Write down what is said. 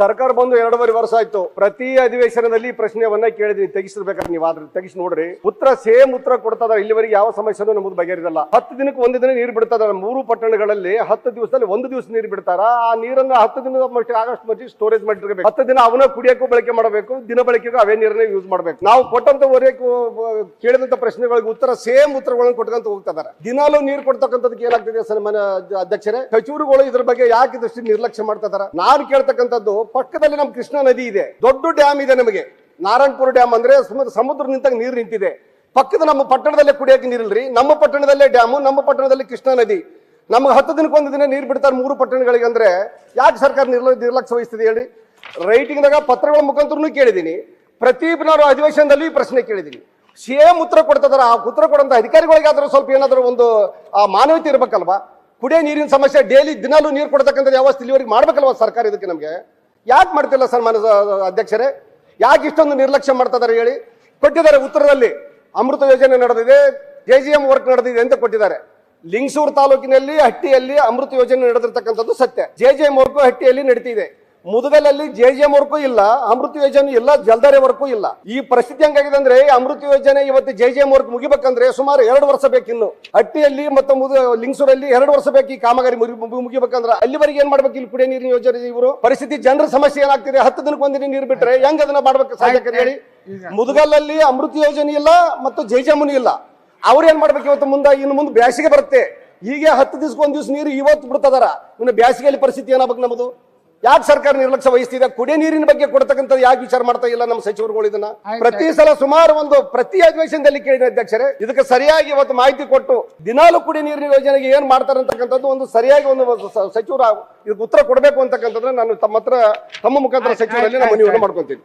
ಸರ್ಕಾರ ಬಂದು 2.5 ವರ್ಷ ಆಯ್ತು. ಪ್ರತಿ ಅಧಿವೇಶನದಲ್ಲಿ ಪ್ರಶ್ನೆಯನ್ನ ಕೇಳಿದ್ರಿ, ತೆಗಿಸಬೇಕಾದ್ರೆ ನೀವು ಆದ್ರೆ ತೆಗಿಸಿ ನೋಡ್ರಿ. ಉತ್ತರ ಸೇಮ್ ಉತ್ತರ ಕೊಡ್ತದ. ಇಲ್ಲಿವರೆಗೆ ಯಾವ ಸಮಸ್ಯೆನೂ ನಮ್ದು ಬಗೆಹರಿದಲ್ಲ. 10 ದಿನಕ್ಕೆ 1 ದಿನ ನೀರು ಬಿಡ್ತದ. 3 ಪಟ್ಟಣಗಳಲ್ಲಿ 10 ದಿವಸದಲ್ಲಿ 1 ದಿವಸ ನೀರು ಬಿಡ್ತಾರ. ಆ ನೀರನ್ನ 10 ದಿನದ ಮಟ್ಟಿಗೆ ಆಗಸ್ಟ್ ಮಟ್ಟಿಗೆ ಸ್ಟೋರೇಜ್ ಮಾಡಿರ್ಬೇಕು. 10 ದಿನ ಅವನ್ನ ಕುಡಿಯಕ್ಕೂ ಬಳಕೆ ಮಾಡಬೇಕು, ದಿನ ಬಳಕೆಗೂ ಅವೇ ನೀರನ್ನ ಯೂಸ್ ಮಾಡಬೇಕು. ನಾವು ಕೊಟ್ಟಂತ ಕೇಳಿದಂತ ಪ್ರಶ್ನೆಗಳಿಗೆ ಉತ್ತರ ಸೇಮ್ ಉತ್ತರಗಳನ್ನು ಕೊಟ್ಕೊಂತ ಹೋಗ್ತಿದ್ದಾರೆ. ದಿನಾಲೂ ನೀರು ಕೊಡ್ತಕ್ಕಂಥದಕ್ಕೆ ಏನಾಗ್ತಿದೆ ಸನ್ಮಾನ್ಯ ಅಧ್ಯಕ್ಷರೇ, ಸಚಿವರುಗಳು ಇದ್ರ ಬಗ್ಗೆ ಯಾಕೆ ಇದಷ್ಟು ನಿರ್ಲಕ್ಷ್ಯ ಮಾಡ್ತಾ ಇದಾರೆ? ನಾನು ಕೇಳ್ತಕ್ಕಂಥದ್ದು, ಪಕ್ಕದಲ್ಲಿ ನಮ್ಮ ಕೃಷ್ಣಾ ನದಿ ಇದೆ, ದೊಡ್ಡ ಡ್ಯಾಮ್ ಇದೆ. ನಮಗೆ ನಾರಾಯಣಪುರ ಡ್ಯಾಮ್ ಅಂದ್ರೆ ಸಮುದ್ರ ನಿಂತಾಗ ನೀರು ನಿಂತಿದೆ. ಪಕ್ಕದ ನಮ್ಮ ಪಟ್ಟಣದಲ್ಲೇ ಕುಡಿಯಕ್ಕೆ ನೀರಿಲ್ರಿ. ನಮ್ಮ ಪಟ್ಟಣದಲ್ಲೇ ಡ್ಯಾಮು, ನಮ್ಮ ಪಟ್ಟಣದಲ್ಲಿ ಕೃಷ್ಣಾ ನದಿ. ನಮ್ಗೆ 10 ದಿನಕ್ಕೆ 1 ದಿನ ನೀರು ಬಿಡ್ತಾರೆ 3 ಪಟ್ಟಣಗಳಿಗೆ. ಅಂದ್ರೆ ಯಾಕೆ ಸರ್ಕಾರ ನಿರ್ಲಕ್ಷ್ಯ ವಹಿಸ್ತದೆ ಹೇಳಿ? ರೈಟಿಂಗ್ನಾಗ ಪತ್ರಗಳ ಮುಖಾಂತರನು ಕೇಳಿದೀನಿ, ಪ್ರತಿ ನಾನು ಅಧಿವೇಶನದಲ್ಲಿ ಪ್ರಶ್ನೆ ಕೇಳಿದೀನಿ. ಸೇಮ್ ಉತ್ತರ ಕೊಡ್ತಿದಾರ. ಆ ಉತ್ತರ ಕೊಡಂತ ಅಧಿಕಾರಿಗಳಿಗಾದ್ರೂ ಸ್ವಲ್ಪ ಏನಾದರೂ ಒಂದು ಮಾನವೀಯತೆ ಇರ್ಬೇಕಲ್ವಾ? ಕುಡಿಯೋ ನೀರಿನ ಸಮಸ್ಯೆ ಡೈಲಿ ದಿನಾಲೂ ನೀರು ಕೊಡ್ತಕ್ಕಂಥ ವ್ಯವಸ್ಥೆ ಇಲ್ಲಿವರೆಗೆ ಮಾಡ್ಬೇಕಲ್ವಾ ಸರ್ಕಾರ? ಇದಕ್ಕೆ ನಮಗೆ ಯಾಕೆ ಮಾಡ್ತಿಲ್ಲ ಸನ್ಮಾನ್ಯ ಅಧ್ಯಕ್ಷರೇ? ಯಾಕೆ ಇಷ್ಟೊಂದು ನಿರ್ಲಕ್ಷ್ಯ ಮಾಡ್ತಾ ಇದಾರೆ ಹೇಳಿ? ಕೊಟ್ಟಿದ್ದಾರೆ ಉತ್ತರದಲ್ಲಿ, ಅಮೃತ ಯೋಜನೆ ನಡೆದಿದೆ, JGM ವರ್ಕ್ ನಡೆದಿದೆ ಅಂತ ಕೊಟ್ಟಿದ್ದಾರೆ. ಲಿಂಗಸೂರು ತಾಲೂಕಿನಲ್ಲಿ ಹಟ್ಟಿಯಲ್ಲಿ ಅಮೃತ ಯೋಜನೆ ನಡೆದಿರ್ತಕ್ಕಂಥದ್ದು ಸತ್ಯ. JGM ವರ್ಕು ಹಟ್ಟಿಯಲ್ಲಿ ನಡೀತಿದೆ. ಮುದಗಲಲ್ಲಿ JGM ವರ್ಕು ಇಲ್ಲ, ಅಮೃತ ಯೋಜನೆ ಇಲ್ಲ, ಜಲ್ದಾರಿ ವರ್ಕು ಇಲ್ಲ. ಈ ಪರಿಸ್ಥಿತಿ ಹೆಂಗಾಗಿದೆ ಅಂದ್ರೆ, ಅಮೃತ ಯೋಜನೆ ಇವತ್ತು JGM ವರ್ಕ್ ಮುಗಿಬೇಕಂದ್ರೆ ಸುಮಾರು 2 ವರ್ಷ ಬೇಕಿನ್ನು. ಹಟ್ಟಿಯಲ್ಲಿ ಮತ್ತು ಲಿಂಗಸೂರಲ್ಲಿ 2 ವರ್ಷ ಬೇಕು ಈ ಕಾಮಗಾರಿ ಮುಗಿಬೇಕಂದ್ರೆ. ಅಲ್ಲಿವರೆಗೆ ಏನ್ ಮಾಡ್ಬೇಕು ಇಲ್ಲಿ ಕುಡಿಯೋ ನೀರಿನ ಯೋಜನೆ? ಇವರು ಪರಿಸ್ಥಿತಿ, ಜನರ ಸಮಸ್ಯೆ ಏನಾಗ್ತಿದೆ? 10 ದಿನಕ್ಕೆ 1 ದಿನ ನೀರು ಬಿಟ್ರೆ ಹೆಂಗ್ ಅದನ್ನ ಮಾಡ್ಬೇಕು ಸಾಧ್ಯ ಹೇಳಿ? ಮುದಗಲಲ್ಲಿ ಅಮೃತ ಯೋಜನೆ ಇಲ್ಲ ಮತ್ತು JGM ಇಲ್ಲ. ಅವ್ರು ಏನ್ ಮಾಡ್ಬೇಕು ಇವತ್ತು? ಇನ್ನು ಮುಂದೆ ಬ್ಯಾಸಿಗೆ ಬರುತ್ತೆ. ಹೀಗೆ 10 ದಿವಸಕ್ಕೆ 1 ದಿವಸ ನೀರು ಇವತ್ತು ಬಿಡ್ತದಾರ. ಇನ್ನು ಬ್ಯಾಸಿಗೆಯಲ್ಲಿ ಪರಿಸ್ಥಿತಿ ಏನಾಗಬೇಕು ನಮ್ಮದು? ಯಾಕೆ ಸರ್ಕಾರ ನಿರ್ಲಕ್ಷ್ಯ ವಹಿಸ್ತಿದೆ? ಕುಡಿಯ ನೀರಿನ ಬಗ್ಗೆ ಕೊಡ್ತಕ್ಕಂಥದ್ದು ಯಾಕೆ ವಿಚಾರ ಮಾಡ್ತಾ ಇಲ್ಲ ನಮ್ಮ ಸಚಿವರುಗಳು? ಇದನ್ನ ಪ್ರತಿ ಸಲ ಸುಮಾರು ಪ್ರತಿ ಅಧಿವೇಶನದಲ್ಲಿ ಕೇಳಿದ ಅಧ್ಯಕ್ಷರೇ, ಇದಕ್ಕೆ ಸರಿಯಾಗಿ ಇವತ್ತು ಮಾಹಿತಿ ಕೊಟ್ಟು ದಿನಾಲೂ ಕುಡಿಯ ನೀರಿನ ಯೋಜನೆಗೆ ಏನ್ ಮಾಡ್ತಾರೆ ಅಂತಕ್ಕಂಥದ್ದು ಒಂದು ಸರಿಯಾಗಿ ಸಚಿವರು ಇದಕ್ಕೆ ಉತ್ತರ ಕೊಡಬೇಕು ಅಂತಕ್ಕಂಥದ್ರೆ ನಾನು ತಮ್ಮ ಮುಖಾಂತರ ಸಚಿವರಲ್ಲಿ ನಾನು ಮನವಿಯನ್ನು ಮಾಡ್ಕೊಂತೀನಿ.